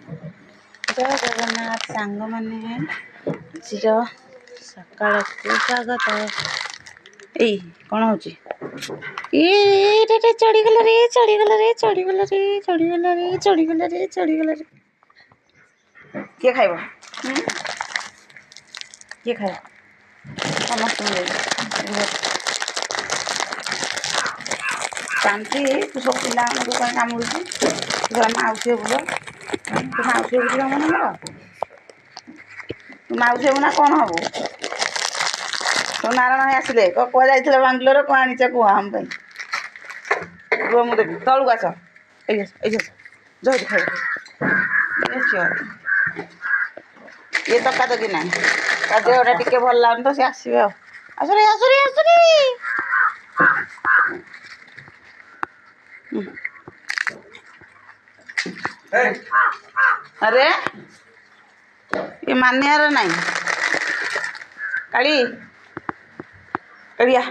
जय जगन्नाथ सांग मैंने सकाल को स्वागत ए कौन हो चढ़ीगला रे चढ़ीगला रे चढ़ीगला रे चढ़ीगला रे चढ़ीगला रे चढ़ीगला रे किए खाइब किए खाइब समस्त शांति तू सब पिला कामुड़ी माउसी बोल तू माउसी बुझी हम नंबर तू माउसी ना कौन हम तो नारायण आसिले कुआ जाइए बांगलोर कौन आनीच कह हम रुह मुझे देवी तलू आस जल्दी खाइब ये तका तकी ना देहटा टिके भल लगुन तो सी आसवे आसरे आसरे आसरे अरे ये मानियार नहीं काली कालिया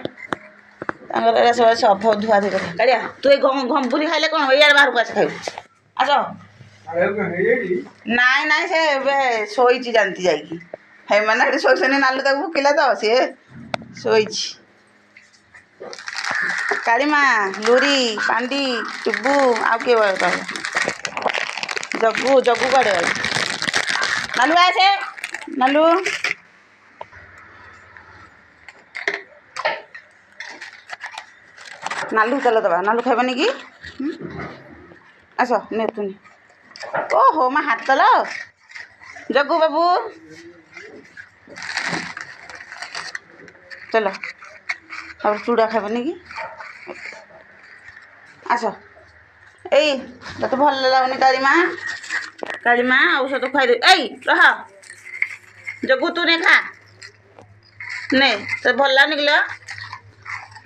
सब अफ धुआ धुई कर कालिया तू ये घंपुरी खाइले कौन ये बाहर को आस खाइब आस नाई नाई से शोची जानती जाइकी है मैंने शोनी नालू तक भुकिला तो सी शोची कालीमा लूरी पांडी टुबू आउ किए कह जग्गू जग्गू कड़े नालू आसे नालू नालू चल दबा नालू खाइबनी कि आस ने तुनी ओहो मा हाथ तल जग्गू बाबू चलो और चूड़ा खाइबनी कि आस ए तो भल लगुनि कालीमा औषध खाई ए रह जग्गू तू ने खा ने तो भल लगुनि कि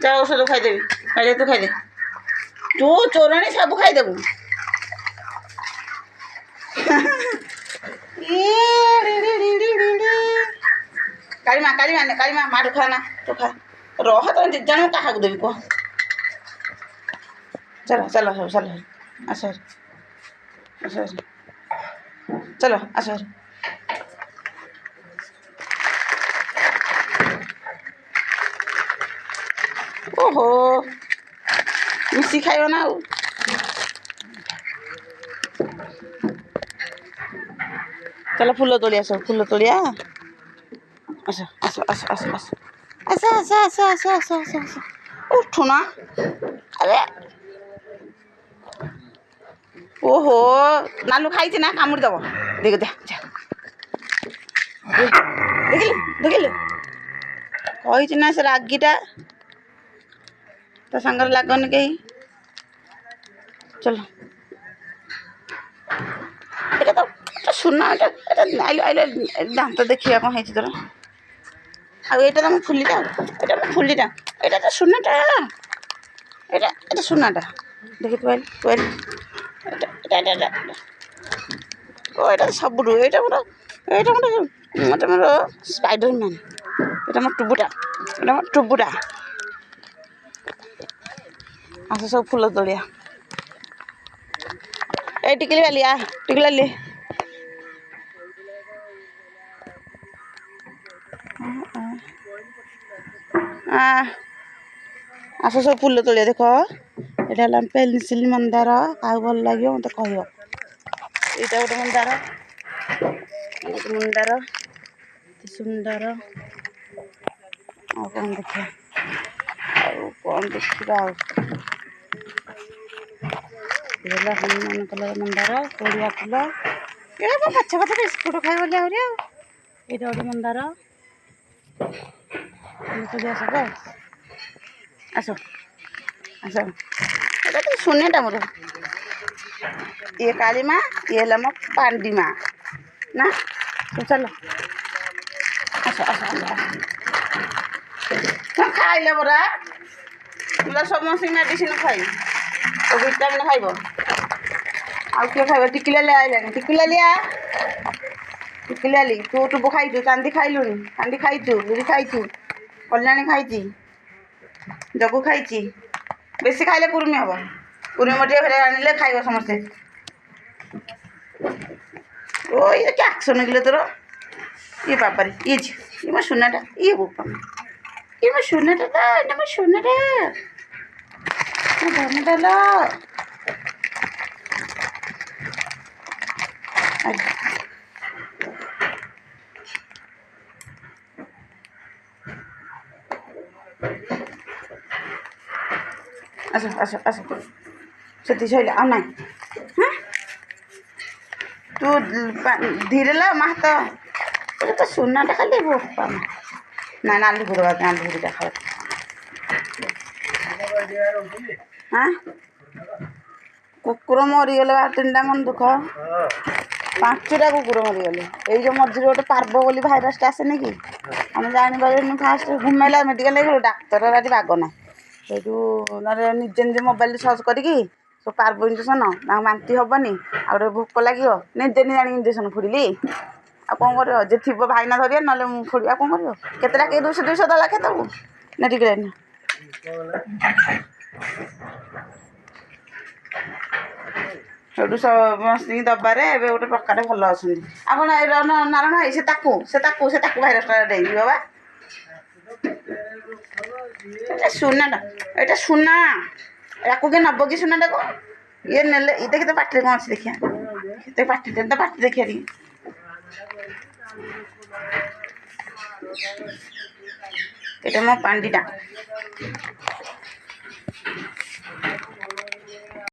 जा औषध खाईदेवी काली तू खाईदे तू चोरणी सब खाईदेबू कालीमा मारू खाना तू खा रह तो जन क्या देवी कह चलो चलो सब चलो आस आस चलो आस ओहो मिसी खाइब ना चलो फूल तोड़िया सब फूल तोड़िया आस आस आस आस आस आस आस आस आस आस आस आस उठू ना अरे ओहो नालू खाई ना कामुड़ी दब देख दे देखिलु कही ना से रागीटा तो सांगर लगनी कहीं चलो ये तो सुना दांत देखिए कौन है तोर आईटा तो फुलीटा फुलीटा यहाँ तो सुनाटा यहाँ सुनाटा देखी तुआल ओ ये सब ये मोर स्पाइडरमैन ये मोर टुबुटा आस सब फूल तोड़िया ए टिकली वाली आ टिकली वाली आस सब फूल तोड़िया देख ये पेन्सिल मंदार क्या भल लगे मत कह यहाँ गोटे मंदार मंदार सुंदर कौन देखा कौन देखा हनुमान कलर मंदार कोड़िया फूल ये पछ पछ बिस्कुट खाई बोली आहरी ये गोटे मंदार सब आस आस ये तो सुनेटा मोर ये काली माँ ये मो पांडी माँ ना तो चलो आस आस खाइले परा तुला समस्त मेडिसिन खाई तो विटामिन खाइब आउ किए खाइब टिकिलाली आइलानी टिकिलाली तू टुबु खाइचु चांदी खाइलुनी चांदी खाइचु लुरी खाइचु कल्याणी खाइची जगू खाइची बेसी खाइले कुर्मी हम कुर्मी मटिया फेर आनिले खाइब समस्ते ଓ ଇଏ କି ଆକ୍ସନ୍ କିଲୋ ତୋର ଇଏ ବାବାରେ ଇଏ ଝିଅ ଇଏ ମୋ ସୁନାଟା ଇଏ ବୋପା ଇଏ ମୋ ସୁନାଟା ତ ଏଇଟା ମୋ ସୁନାଟା ମୋ ଧନଟା ଲୋ ଆସ ଆସ ଆସ ସେତିକି ସଇଲା ଆଉ ନାହିଁ ହଁ ତୁ ଧୀରେ ଲା ମା ହାତ ତ ସୁନାଟା ଖାଲି ବୋପା ନା ନାଲି ପୁରବା ନାଲି ପୁରିଟା ଖାଅ ହାଁ କୁକୁର ମରିଗଲେ ବା 3ଟା ମନ ଦୁଃଖ 5ଟା କୁକୁର ମରିଗଲେ ଏଇ ଯେଉଁ ମଝିରେ ଗୋଟେ ପାର୍ବ ବୋଲି ଭାଇରସଟା ଆସେନି କି ଆମେ ଜାଣିପାରିଲୁନି ଫାଷ୍ଟ ଘୁମେଇଲା ମେଡ଼ିକାଲ ନେଇଗଲୁ ଡାକ୍ତର ଆଜି ବାଗ ନାହିଁ ସେଇଠୁ ନହେଲେ ନିଜେ ନିଜେ ମୋବାଇଲରେ ସର୍ଚ୍ଚ କରିକି ସବୁ ପାର୍ବ ଇଞ୍ଜେକ୍ସନ୍ ତାଙ୍କୁ ବାନ୍ତି ହେବନି ଆଉ ଗୋଟେ ଭୋକ ଲାଗିବ ନିଜେ ନିଜେ ଆଣି ଇଞ୍ଜେକ୍ସନ୍ ଫୋଡ଼ିଲି ଆଉ କ'ଣ କରିବ ଯେ ଥିବ ଭାଇନା ଧରିବା ନହେଲେ ମୁଁ ଫୋଡ଼ିବା ଆଉ କ'ଣ କରିବ କେତେଟା କେ 200 ଦେଲା କେତେକୁ ମେଡ଼ିକାଲ ସେଇଠୁ ସମସ୍ତଙ୍କୁ ଦବାରେ ଏବେ ଗୋଟେ ପ୍ରକାର ଭଲ ଅଛନ୍ତି ଆଉ କ'ଣ ନାରାୟଣ ଭାଇ ସେ ତାକୁ ଭାଇରସଟା ଡେଇଯିବ ବା ଏଇଟା ସୁନାଟା ଏଇଟା ସୁନା ୟାକୁ କିଏ ନେବ କି ସୁନାଟାକୁ ଇଏ ନେଲେ ଇଏ ଦେଖି ତ ପାଟିରେ କ'ଣ ଅଛି ଦେଖିବା କେତେ ପାଟିରେ ତ ପାଟି ଦେଖିବା ଟିକେ ଏଇଟା ମୋ ପାଣ୍ଡିଟା